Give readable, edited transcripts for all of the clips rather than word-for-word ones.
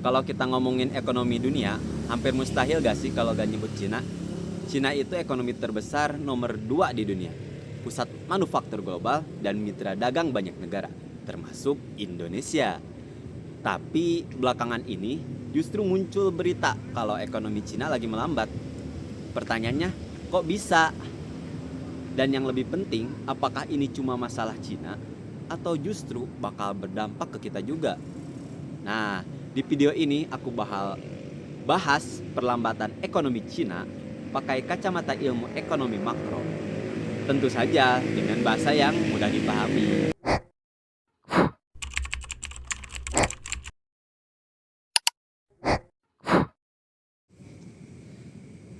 Kalau kita ngomongin ekonomi dunia, hampir mustahil gak sih kalau gak nyebut Cina? Cina itu ekonomi terbesar nomor 2 di dunia, pusat manufaktur global dan mitra dagang banyak negara, termasuk Indonesia. Tapi belakangan ini justru muncul berita kalau ekonomi Cina lagi melambat. Pertanyaannya, kok bisa? Dan yang lebih penting, apakah ini cuma masalah Cina atau justru bakal berdampak ke kita juga? Nah, di video ini aku bahas perlambatan ekonomi Cina pakai kacamata ilmu ekonomi makro. Tentu saja dengan bahasa yang mudah dipahami.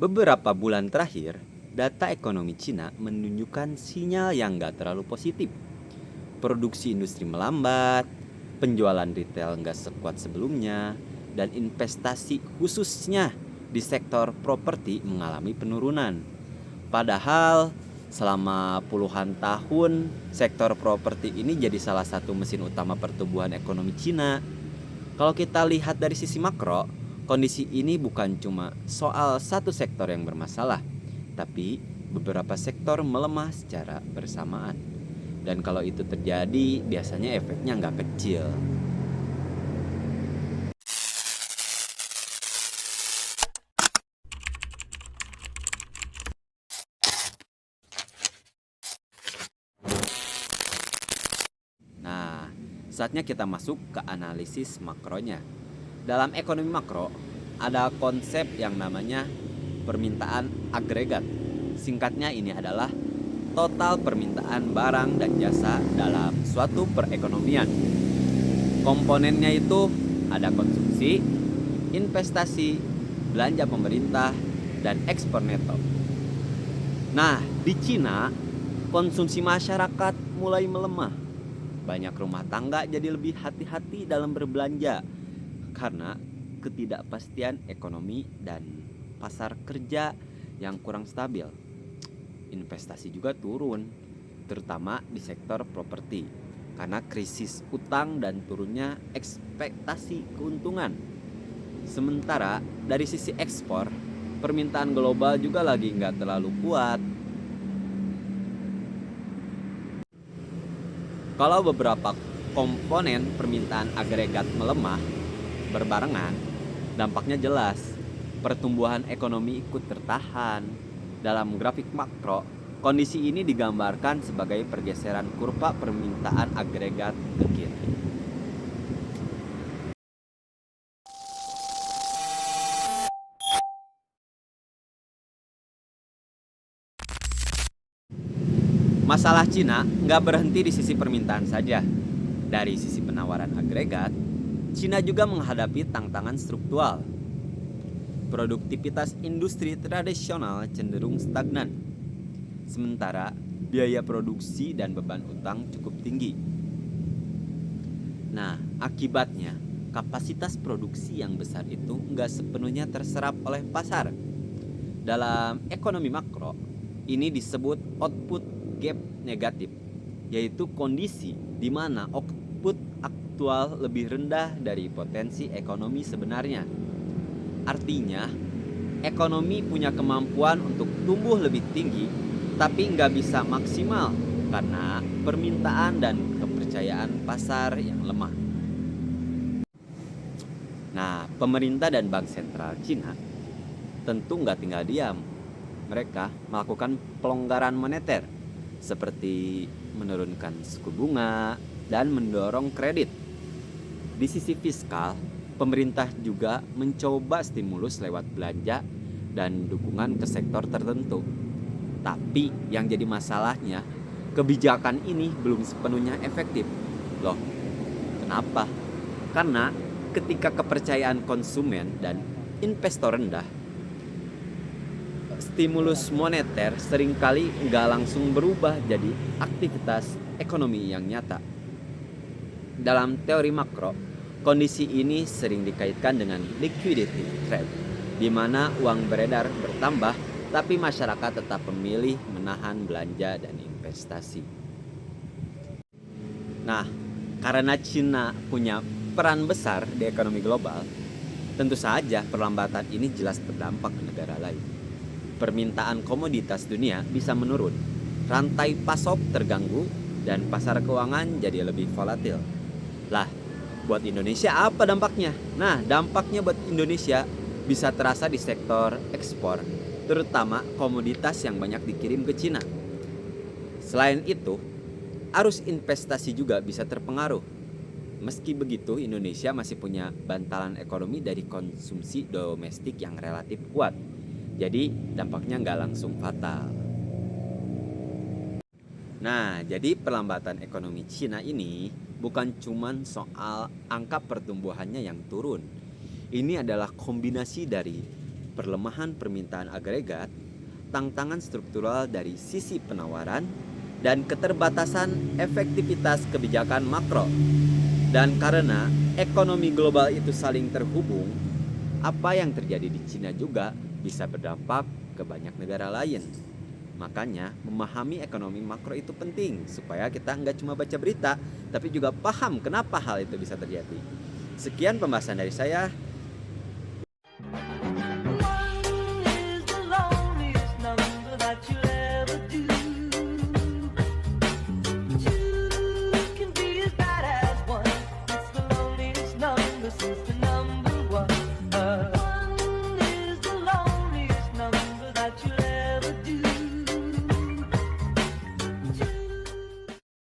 Beberapa bulan terakhir, data ekonomi Cina menunjukkan sinyal yang gak terlalu positif. Produksi industri melambat, penjualan retail nggak sekuat sebelumnya, dan investasi khususnya di sektor properti mengalami penurunan. Padahal selama puluhan tahun sektor properti ini jadi salah satu mesin utama pertumbuhan ekonomi Cina. Kalau kita lihat dari sisi makro, kondisi ini bukan cuma soal satu sektor yang bermasalah, tapi beberapa sektor melemah secara bersamaan. Dan kalau itu terjadi, biasanya efeknya nggak kecil. Nah, saatnya kita masuk ke analisis makronya. Dalam ekonomi makro, ada konsep yang namanya permintaan agregat. Singkatnya ini adalah total permintaan barang dan jasa dalam suatu perekonomian. Komponennya itu ada konsumsi, investasi, belanja pemerintah, dan ekspor neto. Nah, di Cina, konsumsi masyarakat mulai melemah. Banyak rumah tangga jadi lebih hati-hati dalam berbelanja karena ketidakpastian ekonomi dan pasar kerja yang kurang stabil. Investasi juga turun, terutama di sektor properti karena krisis utang dan turunnya ekspektasi keuntungan. Sementara dari sisi ekspor, permintaan global juga lagi nggak terlalu kuat. Kalau beberapa komponen permintaan agregat melemah berbarengan, dampaknya jelas. Pertumbuhan ekonomi ikut tertahan. Dalam grafik makro, kondisi ini digambarkan sebagai pergeseran kurva permintaan agregat ke kiri. Masalah Cina nggak berhenti di sisi permintaan saja. Dari sisi penawaran agregat, Cina juga menghadapi tantangan struktural. Produktivitas industri tradisional cenderung stagnan, sementara biaya produksi dan beban utang cukup tinggi. Nah, akibatnya kapasitas produksi yang besar itu nggak sepenuhnya terserap oleh pasar. Dalam ekonomi makro, ini disebut output gap negatif, yaitu kondisi di mana output aktual lebih rendah dari potensi ekonomi sebenarnya. Artinya, ekonomi punya kemampuan untuk tumbuh lebih tinggi, tapi nggak bisa maksimal karena permintaan dan kepercayaan pasar yang lemah. Nah, pemerintah dan Bank Sentral Cina tentu nggak tinggal diam. Mereka melakukan pelonggaran moneter seperti menurunkan suku bunga dan mendorong kredit. Di sisi fiskal, pemerintah juga mencoba stimulus lewat belanja dan dukungan ke sektor tertentu. Tapi yang jadi masalahnya, kebijakan ini belum sepenuhnya efektif. Loh, kenapa? Karena ketika kepercayaan konsumen dan investor rendah, stimulus moneter seringkali nggak langsung berubah jadi aktivitas ekonomi yang nyata. Dalam teori makro, kondisi ini sering dikaitkan dengan liquidity trap, di mana uang beredar bertambah, tapi masyarakat tetap memilih menahan belanja dan investasi. Nah, karena Cina punya peran besar di ekonomi global, Tentu saja perlambatan ini jelas berdampak ke negara lain. Permintaan komoditas dunia bisa menurun, rantai pasok terganggu, dan pasar keuangan jadi lebih volatil. Lah, buat Indonesia apa dampaknya? Nah, dampaknya buat Indonesia bisa terasa di sektor ekspor, terutama komoditas yang banyak dikirim ke Cina. Selain itu, arus investasi juga bisa terpengaruh. Meski begitu, Indonesia masih punya bantalan ekonomi dari konsumsi domestik yang relatif kuat. Jadi, dampaknya nggak langsung fatal. Nah, jadi perlambatan ekonomi Cina ini bukan cuman soal angka pertumbuhannya yang turun. Ini adalah kombinasi dari perlemahan permintaan agregat, tantangan struktural dari sisi penawaran, dan keterbatasan efektivitas kebijakan makro. Dan karena ekonomi global itu saling terhubung, apa yang terjadi di Cina juga bisa berdampak ke banyak negara lain. Makanya memahami ekonomi makro itu penting supaya kita nggak cuma baca berita, tapi juga paham kenapa hal itu bisa terjadi. Sekian pembahasan dari saya.